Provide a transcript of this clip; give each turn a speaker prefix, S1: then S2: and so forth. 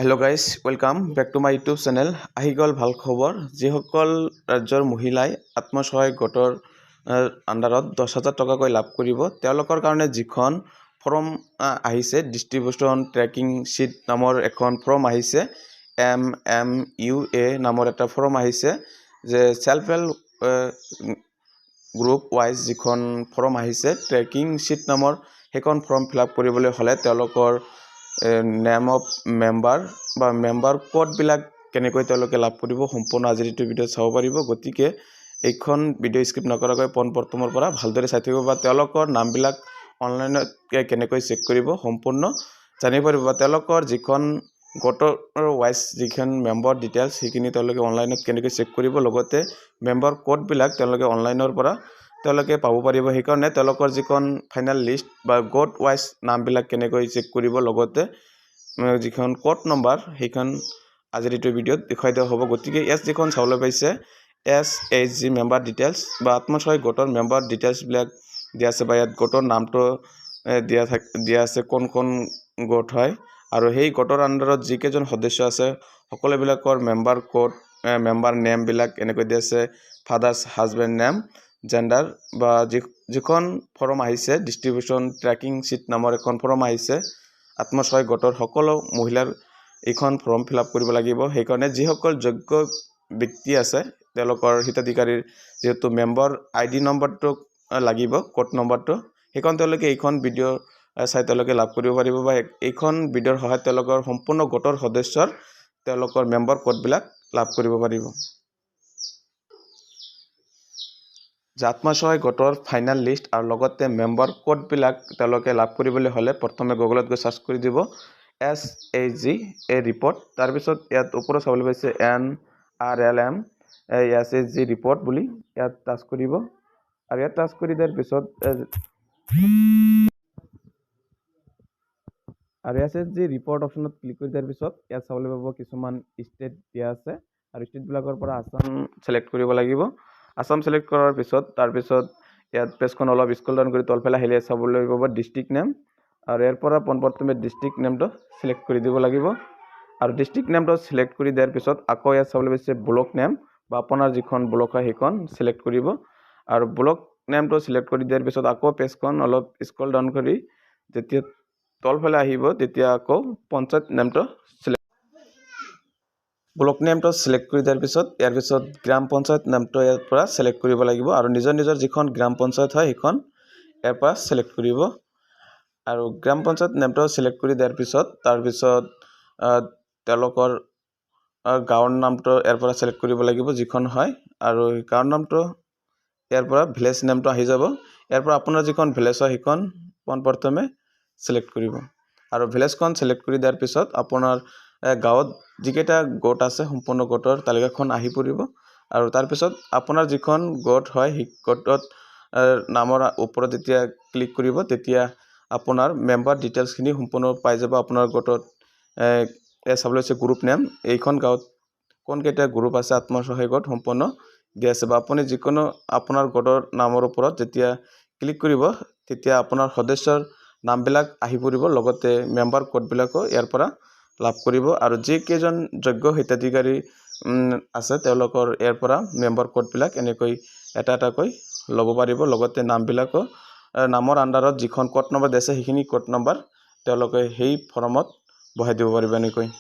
S1: Hello guys, welcome back to my YouTube channel. আহি গল ভাল খবৰ যিসকল ৰাজ্যৰ মহিলাই আত্মসহায়ক গোটৰ আন্ডাৰত 10,000 টকাকৈ লাভ কৰিব তেওঁলোকৰ কাৰণে যিখন ফৰ্ম আহিছে ডিস্ট্ৰিবিউশন ট্ৰেকিং শীট নামৰ এখন ফৰ্ম আহিছে MMUA নামৰ এটা ফৰ্ম আহিছে যে সেলফ হেল্প গ্ৰুপ ওয়াইজ যিখন ফৰ্ম আহিছে ট্ৰেকিং শীট নামৰ সেইখন ফৰ্ম ফিল আপ কৰিবলৈ হলে তেওঁলোকৰ নেম অফ মেম্বাৰ বা মেম্বাৰ কোড বিলাক কেনেকৈ তেওঁলোকে লাভ কৰিব সম্পূৰ্ণ আজিৰ এই ভিডিঅ চাব পাৰিব গতিকে এইখন ভিডিঅ স্কিপ নকৰাকৈ প্ৰথমৰ পৰা ভালদৰে চাই থাকিব বা তেওঁলোকৰ নামবিলাক অনলাইনত কেনেকৈ চেক কৰিব সম্পূৰ্ণ জানিব পাৰিব বা তেওঁলোকৰ যিখন গোটৰ ওয়াইজ যিখন মেম্বাৰ ডিটেইলছ সেইখিনি তেওঁলোকে অনলাইনত কেনেকৈ চেক কৰিব লগতে মেম্বাৰ কোড বিলাক তেওঁলোকে অনলাইনৰ পৰা তেওঁলোকে পাব পাৰিব সেইকাৰণে তেওঁলোকৰ যিখন ফাইনাল লিষ্ট বা গোট ওয়াইজ নামবিলাক কেনেকৈ চেক কৰিব লগতে যিখন কোড নম্বৰ সেইখন আজিৰ এই ভিডিঅত দেখাই দিয়া হ'ব গতিকে এছ যিখন চাবলৈ পাইছে SHG মেম্বাৰ ডিটেইলছ বা আত্মসহায়ক গোটৰ মেম্বাৰ ডিটেইলছ বিলাক দিয়া আছে বা ইয়াত গোটৰ নামটো দিয়া আছে কোন কোন গোট হয় আৰু সেই গোটৰ আন্ডাৰত যিকেইজন সদস্য আছে সকলোবিলাকৰ মেম্বাৰ কোড মেম্বাৰ নেম বিলাক এনেকৈ দিয়া আছে ফাদাৰ্স হাজবেণ্ড নেম জেন্ডাৰ বা যিখন ফৰ্ম আহিছে ডিস্ট্ৰিবিউশন ট্ৰেকিং শীট নামৰ এখন ফৰ্ম আহিছে আত্মসহায়ক গোটৰ সকলো মহিলাৰ এইখন ফৰ্ম ফিল আপ কৰিব লাগিব সেইকাৰণে যিসকল যোগ্য ব্যক্তি আছে তেওঁলোকৰ হিতাধিকাৰীৰ যেহেতু মেম্বাৰ আইডি নম্বৰটো লাগিব কোড নম্বৰটো সেইখন তেওঁলোকে এইখন ভিডিঅ চাই তেওঁলোকে লাভ কৰিব পাৰিব বা এইখন ভিডিঅৰ সহায়ত তেওঁলোকৰ সম্পূৰ্ণ গোটৰ সদস্যৰ তেওঁলোকৰ মেম্বাৰ কোডবিলাক লাভ কৰিব পাৰিব আত্মসহায়ক গোটৰ ফাইনাল লিষ্ট আৰু লগতে মেম্বাৰ কোড বিলাক তেওঁলোকে লাভ কৰিবলৈ হলে প্ৰথমে গুগলত গৈ সাৰ্চ কৰি দিব SHG ৰিপৰ্ট তাৰ পিছত ইয়াত ওপৰত চাবলৈ পাইছে NRLM SHG ৰিপৰ্ট বুলি ইয়াত টাচ কৰিব আৰু ইয়াত টাচ কৰি দিয়াৰ পিছত আৰু SHG ৰিপৰ্ট অপচনত ক্লিক কৰি দিয়াৰ পিছত ইয়াত চাবলৈ পাব কিছুমান ষ্টেট দিয়া আছে আৰু ষ্টেট বিলাকৰ পৰা আসাম সিলেক্ট কৰিব লাগিব আসাম সিলেক্ট কৰাৰ পিছত তাৰ পিছত ইয়াত পেজখন অলপ স্ক্ৰল ডাউন কৰি তলফালে আহিলে চাবলৈ পাব ডিস্ট্ৰিক্ট নেম আৰু ইয়াৰ পৰা পোনপ্ৰথমে ডিস্ট্ৰিক্ট নেমটো সিলেক্ট কৰি দিব লাগিব আৰু ডিস্ট্ৰিক্ট নেমটো সিলেক্ট কৰি দিয়াৰ পিছত আকৌ ইয়াত চাবলৈ পাইছে ব্লক নেম বা আপোনাৰ যিখন ব্লক হয় সেইখন সিলেক্ট কৰিব আৰু ব্লক নেমটো সিলেক্ট কৰি দিয়াৰ পিছত আকৌ পেজখন অলপ স্ক্ৰল ডাউন কৰি যেতিয়া তলফালে আহিব তেতিয়া আকৌ পঞ্চায়ত নেমটো ব্লক নেমটো সিলেক্ট কৰি দিয়াৰ পিছত ইয়াৰ পিছত গ্ৰাম পঞ্চায়ত নামটো ইয়াৰ পৰা সিলেক্ট কৰিব লাগিব আৰু নিজৰ যিখন গ্ৰাম পঞ্চায়ত হয় সেইখন ইয়াৰ পৰা সিলেক্ট কৰিব আৰু গ্ৰাম পঞ্চায়ত নামটো সিলেক্ট কৰি দিয়াৰ পিছত তাৰ পিছত তেওঁলোকৰ গাঁৱৰ নামটো ইয়াৰ পৰা সিলেক্ট কৰিব লাগিব যিখন হয় আৰু গাঁৱৰ নামটো ইয়াৰ পৰা ভিলেজ নামটো আহি যাব ইয়াৰ পৰা আপোনাৰ যিখন ভিলেজ হয় সেইখন পোনপ্ৰথমে সিলেক্ট কৰিব আৰু ভিলেজখন সিলেক্ট কৰি দিয়াৰ পিছত আপোনাৰ গাঁৱত যিকেইটা গোট আছে সম্পূৰ্ণ গোটৰ তালিকাখন আহি পৰিব আৰু তাৰ পিছত আপোনাৰ যিখন গোট হয় সেই গোটত নামৰ ওপৰত যেতিয়া ক্লিক কৰিব তেতিয়া আপোনাৰ মেম্বাৰ ডিটেইলছখিনি সম্পূৰ্ণ পাই যাব আপোনাৰ গোটত চাবলৈ আছে গ্ৰুপ নেম এইখন গাঁৱত কোন কেইটা গ্ৰুপ আছে আত্মসহায়ক গোট সম্পূৰ্ণ দিয়া আছে বা আপুনি যিকোনো আপোনাৰ গোটৰ নামৰ ওপৰত যেতিয়া ক্লিক কৰিব তেতিয়া আপোনাৰ সদস্যৰ নামবিলাক আহি পৰিব লগতে মেম্বাৰ কোডবিলাকো ইয়াৰ পৰা লাভ কৰিব আৰু যিকেইজন যোগ্য হিতাধিকাৰী আছে তেওঁলোকৰ ইয়াৰ পৰা মেম্বাৰ কোডবিলাক এনেকৈ এটা এটাকৈ ল'ব পাৰিব লগতে নামবিলাকো নামৰ আন্ডাৰত যিখন কোড নম্বৰ আছে সেইখিনি কোড নম্বৰ তেওঁলোকে সেই ফৰ্মত বহাই দিব পাৰিব এনেকৈ